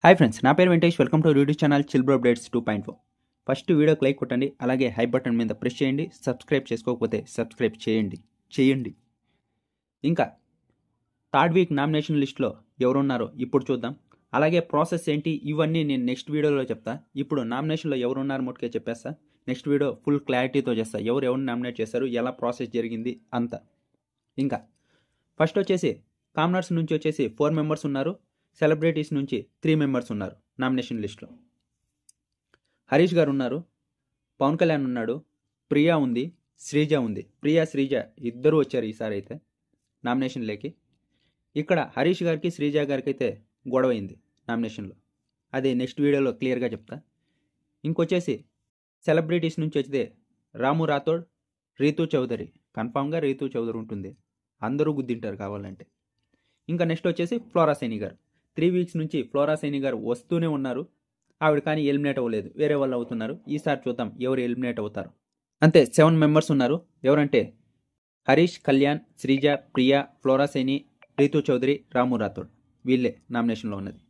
Hi friends, నా పేరు Venkatesh. Welcome to YouTube channel chill bro updates 2.4. First వీడియోకి like కొట్టండి, అలాగే హై బటన్ మీద ప్రెస్ చేయండి. సబ్స్క్రైబ్ చేసుకోకపోతే సబ్స్క్రైబ్ చేయండి. ఇంకా థర్డ్ వీక్ నామినేషన్ లిస్ట్లో ఎవరున్నారో ఇప్పుడు చూద్దాం. అలాగే ప్రాసెస్ ఏంటి ఇవన్నీ నేను నెక్స్ట్ వీడియోలో చెప్తా. ఇప్పుడు నామినేషన్లో ఎవరున్నారు ముట్టుకే చెప్పేస్తా. నెక్స్ట్ వీడియో ఫుల్ క్లారిటీతో చేస్తా, ఎవరిని నామినేట్ చేస్తారు, ఎలా ప్రాసెస్ జరిగింది అంతా. ఇంకా ఫస్ట్ వచ్చేసి కామనర్స్ నుంచి వచ్చేసి 4 మెంబర్స్ ఉన్నారు. సెలబ్రిటీస్ నుంచి 3 మెంబర్స్ ఉన్నారు నామినేషన్ లిస్ట్లో. హరీష్ గారు ఉన్నారు, పవన్ కళ్యాణ్ ఉన్నాడు, ప్రియా ఉంది, శ్రీజ ఉంది. ప్రియా శ్రీజ ఇద్దరు వచ్చారు ఈసారి అయితే నామినేషన్లోకి. ఇక్కడ హరీష్ గారికి శ్రీజ గారికి అయితే గొడవ అయింది నామినేషన్లో. అది నెక్స్ట్ వీడియోలో క్లియర్గా చెప్తా. ఇంకొచ్చేసి సెలబ్రిటీస్ నుంచి వచ్చితే రాము రాథోడ్, రీతూ చౌదరి. కన్ఫామ్గా రీతూ చౌదరి ఉంటుంది, అందరూ గుద్దింటారు కావాలంటే. ఇంకా నెక్స్ట్ వచ్చేసి ఫ్లోరా సైని గారు. 3 వీక్స్ నుంచి ఫ్లోరా సైని గారు వస్తూనే ఉన్నారు, ఆవిడ కానీ ఎలిమినేట్ అవ్వలేదు, వేరే వాళ్ళు అవుతున్నారు. ఈసారి చూద్దాం ఎవరు ఎలిమినేట్ అవుతారు. అంతే 7 మెంబర్స్ ఉన్నారు. ఎవరంటే హరీష్, కళ్యాణ్, శ్రీజ, ప్రియా, ఫ్లోరా సైని, రీతూ చౌదరి, రాము రాథోడ్. వీళ్ళే నామినేషన్లో ఉన్నది.